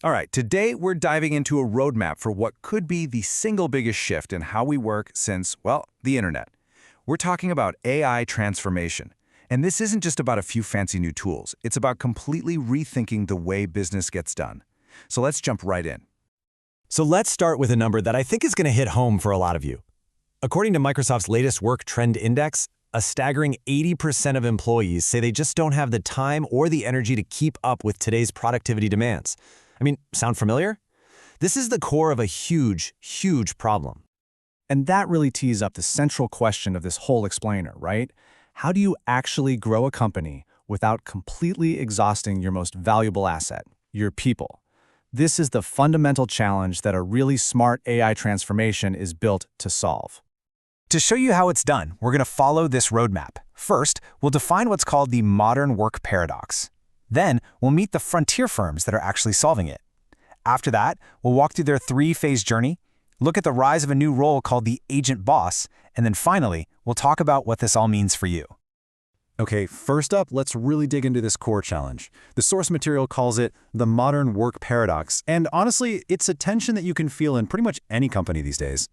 All right, today we're diving into a roadmap for what could be the single biggest shift in how we work since, well, the internet. We're talking about AI transformation. And this isn't just about a few fancy new tools. It's about completely rethinking the way business gets done. So let's jump right in. So let's start with a number that I think is going to hit home for a lot of you. According to Microsoft's latest Work Trend Index, a staggering 80% of employees say they just don't have the time or the energy to keep up with today's productivity demands. I mean, sound familiar? This is the core of a huge, huge problem. And that really tees up the central question of this whole explainer, right? How do you actually grow a company without completely exhausting your most valuable asset, your people? This is the fundamental challenge that a really smart AI transformation is built to solve. To show you how it's done, we're going to follow this roadmap. First, we'll define what's called the modern work paradox. Then, we'll meet the frontier firms that are actually solving it. After that, we'll walk through their three-phase journey, look at the rise of a new role called the agent boss, and then finally, we'll talk about what this all means for you. Okay, first up, let's really dig into this core challenge. The source material calls it the modern work paradox, and honestly, it's a tension that you can feel in pretty much any company these days.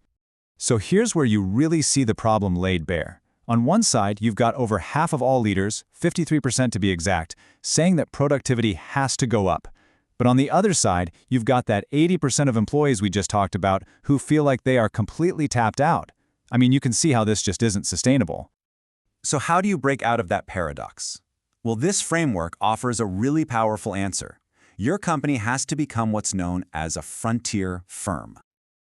So here's where you really see the problem laid bare. On one side, you've got over half of all leaders, 53% to be exact, saying that productivity has to go up. But on the other side, you've got that 80% of employees we just talked about who feel like they are completely tapped out. I mean, you can see how this just isn't sustainable. So how do you break out of that paradox? Well, this framework offers a really powerful answer. Your company has to become what's known as a frontier firm.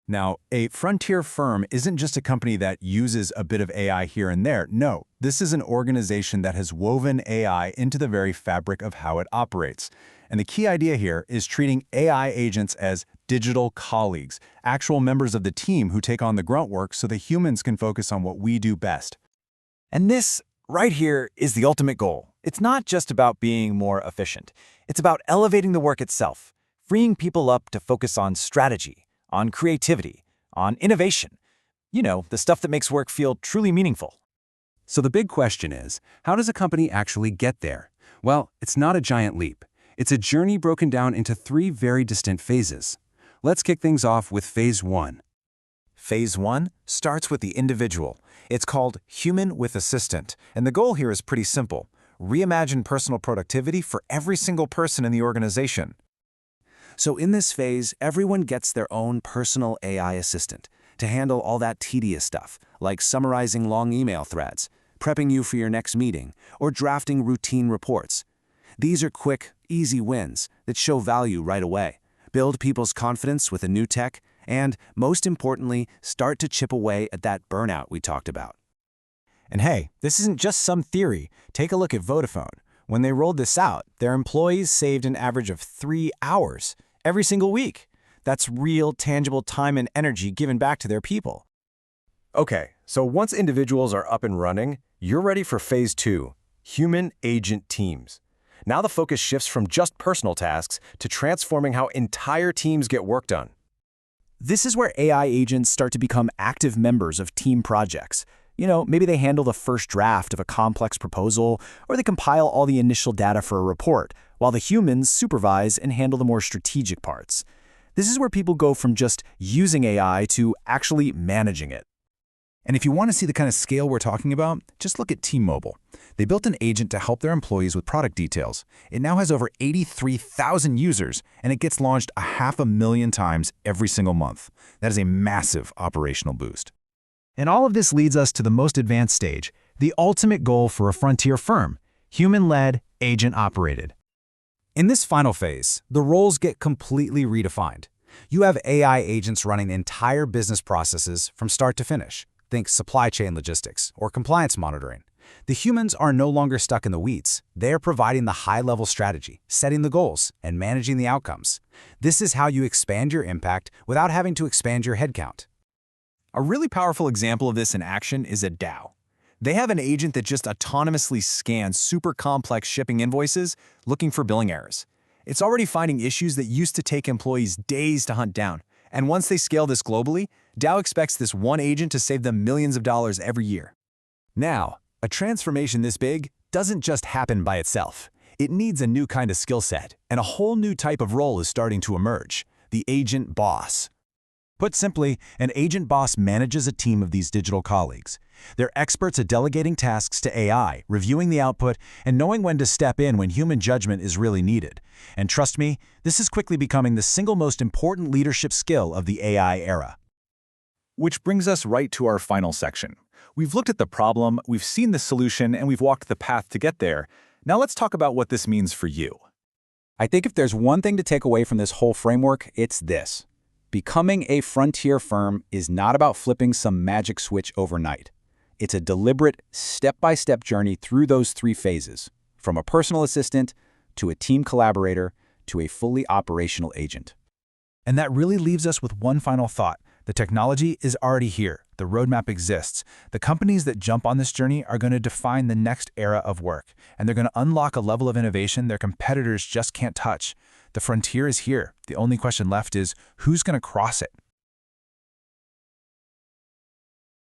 Now, a frontier firm isn't just a company that uses a bit of AI here and there. No, this is an organization that has woven AI into the very fabric of how it operates. And the key idea here is treating AI agents as digital colleagues, actual members of the team who take on the grunt work so the humans can focus on what we do best. And this, right here, is the ultimate goal. It's not just about being more efficient. It's about elevating the work itself, freeing people up to focus on strategy, on creativity, on innovation. You know, the stuff that makes work feel truly meaningful. So the big question is, how does a company actually get there? Well, it's not a giant leap. It's a journey broken down into three very distinct phases. Let's kick things off with Phase 1. Phase 1 starts with the individual. It's called Human with Assistant, and the goal here is pretty simple. Reimagine personal productivity for every single person in the organization. So in this phase, everyone gets their own personal AI assistant to handle all that tedious stuff, like summarizing long email threads, prepping you for your next meeting, or drafting routine reports. These are quick, easy wins that show value right away, build people's confidence with the new tech, and, most importantly, start to chip away at that burnout we talked about. And hey, this isn't just some theory. Take a look at Vodafone. When they rolled this out, their employees saved an average of 3 hours every single week. That's real, tangible time and energy given back to their people. Okay, so once individuals are up and running, you're ready for Phase 2, Human Agent Teams. Now the focus shifts from just personal tasks to transforming how entire teams get work done. This is where AI agents start to become active members of team projects. You know, maybe they handle the first draft of a complex proposal, or they compile all the initial data for a report, while the humans supervise and handle the more strategic parts. This is where people go from just using AI to actually managing it. And if you want to see the kind of scale we're talking about, just look at T-Mobile. They built an agent to help their employees with product details. It now has over 83,000 users, and it gets launched 500,000 times every single month. That is a massive operational boost. And all of this leads us to the most advanced stage, the ultimate goal for a frontier firm, human-led, agent-operated. In this final phase, the roles get completely redefined. You have AI agents running entire business processes from start to finish. Think supply chain logistics or compliance monitoring. The humans are no longer stuck in the weeds. They are providing the high-level strategy, setting the goals, and managing the outcomes. This is how you expand your impact without having to expand your headcount. A really powerful example of this in action is at Dow. They have an agent that just autonomously scans super complex shipping invoices looking for billing errors. It's already finding issues that used to take employees days to hunt down. And once they scale this globally, Dow expects this one agent to save them millions of dollars every year. Now, a transformation this big doesn't just happen by itself. It needs a new kind of skill set, and a whole new type of role is starting to emerge: the agent boss. Put simply, an agent boss manages a team of these digital colleagues. They're experts at delegating tasks to AI, reviewing the output, and knowing when to step in when human judgment is really needed. And trust me, this is quickly becoming the single most important leadership skill of the AI era. Which brings us right to our final section. We've looked at the problem, we've seen the solution, and we've walked the path to get there. Now let's talk about what this means for you. I think if there's one thing to take away from this whole framework, it's this. Becoming a frontier firm is not about flipping some magic switch overnight. It's a deliberate, step-by-step journey through those three phases, from a personal assistant, to a team collaborator, to a fully operational agent. And that really leaves us with one final thought. The technology is already here. The roadmap exists. The companies that jump on this journey are going to define the next era of work, and they're going to unlock a level of innovation their competitors just can't touch. The frontier is here. The only question left is, who's going to cross it?